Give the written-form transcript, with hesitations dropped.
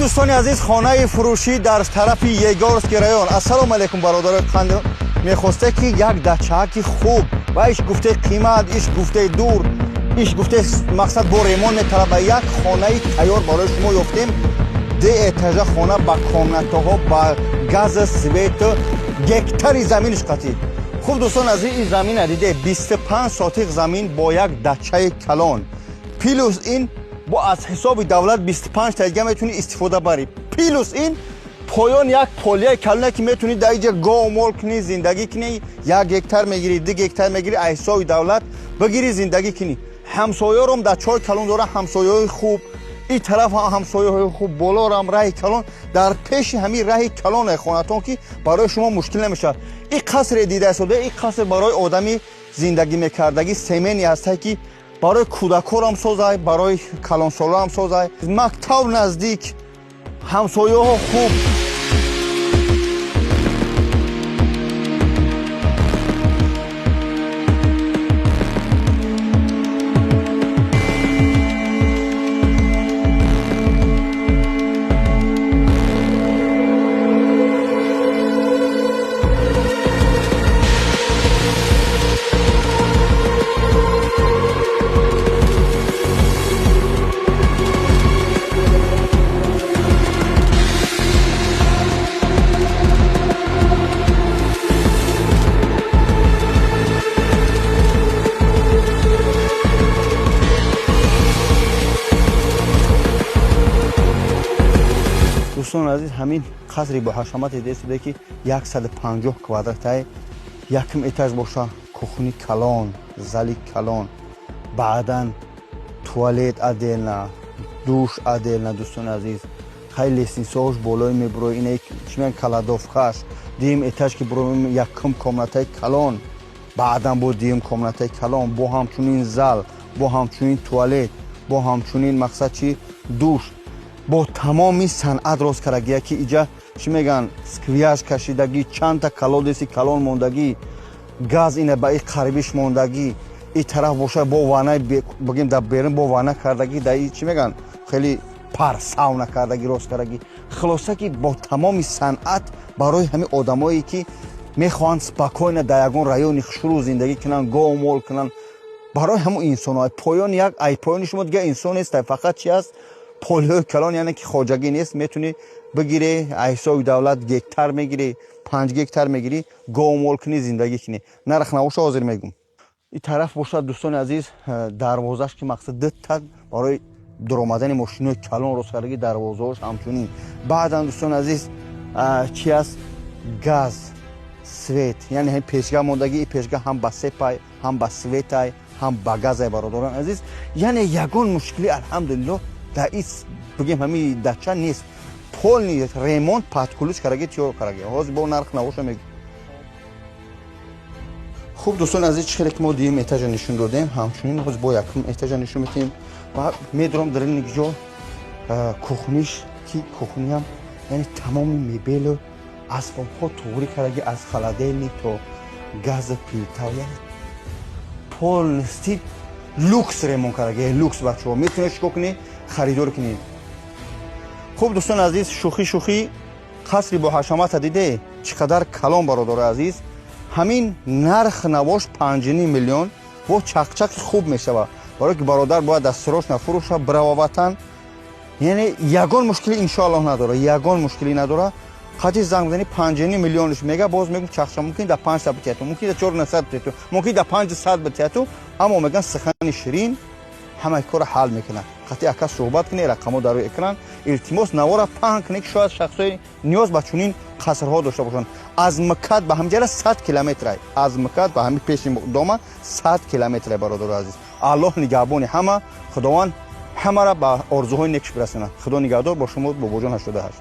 دوستان عزیز، خانه فروشی در طرف یگورسک رایون. السلام علیکم برادران خانم. میخواسته که یک دچه‌ک خوب و ایش گفته قیمت، ایش گفته دور، ایش گفته مقصد با ریمون میطلبه یک خانه تیار برای شما یافتیم. 2 اتاژ خانه با کامنت‌ها با گاز سویت، گکتاری زمینش قطعی. خوب دوستان عزیز، این زمین دیده 25 ساتق زمین با یک دچه کلان پلوس این با از حساب دولت 25 تا دیگه میتونی استفاده بری. پلوس این پایان یک پلیه کلانه که میتونی در اینجا گاو مال کنی، زندگی کنی. 1 هکتار میگیری، 2 هکتار میگیری، از حساب دولت بگیری زندگی کنی. همسایه رو در 4 کلان داره، همسایه خوب. این طرف همسایه خوب، بالا هم راه کلان، در پیش همین راه کلان خونتون که برای شما مشکل نمیشه. این قصر دیده شده، این قصر برای آدمی زندگی میکردگی سیمنی هست که برای کودکان هم سازه، برای کلانسالا هم سازه. مکتب نزدیک، همسایه ها خوب. دوستان عزیز، همین قصری با حشمت دیده شده که 150 کوادرات، یکم اتاج باشه، کخنی کلان، زلی کلان، بعدا توالت ادلنا، دوش ادلنا. دوستان عزیز، خیلی سینساش بالای میبروی اینه چیمن کلادوفخاش دیم اتاج که برو یکم کامنتای کلان، بعدا با دیم کامنتای کلان، با همچنین زل، با همچنین توالت، با همچنین مقصد چی دوش، با تمامی صنعت راز کردگی که اینجا چی میگن سکویاژ کشیدگی، چند تا کلودسی کلان موندگی، گاز اینه با این قریبش موندگی. این طرف باشه با وانه بگیم در بیرون با وانه کردگی، در این چی میگن خیلی پر ساونا کردگی راز کردگی. خلاصه که با تمامی صنعت برای همین آدمایی که میخوان سپاکوین در یگان رایون شروع زندگی کنن، گاو مال کنن، برای همون انسان‌های پایان یک ای پایان شما دیگه انسان است، فقط چی است پولیو کلان، یعنی که خواجگی نیست. میتونی بگیری حساب دولت گکتار میگیری، 5 گکتار میگیری، گاو مال کنی، زندگی کنی. نرخ نوش حاضر میگم. این طرف باشه دوستان عزیز، دروازش که مقصد دت برای در آمدن ماشین کلان راست کردگی دروازه‌اش همچنین. بعدا دوستان عزیز چی است گاز سویت، یعنی هم پیشگاه موندگی. این پیشگاه هم با سپای، هم با سویت، هم با گاز برادران عزیز. یعنی یگان مشکلی الحمدلله در این بگیم همین دچه نیست. پول نیست، ریمونت پاتکولوش کرگی تیور کرگی. حاضر با نرخ نوش میگم. خوب دوستان عزیز، چه که ما دیم اتاج نشون دادیم، همچنین حاضر با یکم اتاج نشون میدیم و میدونم در این جا کخنیش که کخنی هم یعنی تمام میبل و اسباب ها توری کرگی، از خلادلی تا گاز پیلتا، یعنی پول نیستی لوکس ریمون کرگی. لوکس بچه ها میتونه چیکار کنی؟ خریدار کنید. خوب دوستان عزیز، شوخی قصری با حشمت دیده چقدر کلان برادر عزیز. همین نرخ نواش 5 میلیون با چقچق خوب میشه، برای که برادر باید دستروش نفروشه بره وطن. یعنی یگان مشکلی انشاءالله نداره، یگان مشکلی نداره. قطعی زنگ بزنی 5 میلیونش میگه، باز میگم چقچق ممکن در 5 تا بتیتو، ممکن در 400 بتیتو، ممکن در 500 بتیتو، اما میگن سخن شیرین همه کار حل میکنه. قطعی اکا صحبت کنی، رقمو در روی اکران التماس نوارا پهن کنی که شاید شخصای نیاز به چنین قصرها داشته باشن. از مکت به همجره 100 کیلومتر، از مکت به همین پیش دامه 100 کیلومتر برادر عزیز. الله نگهبان همه، خداوند همه را به آرزوهای نیکش برسونه. خدا نگهدار با شما، با جان 88.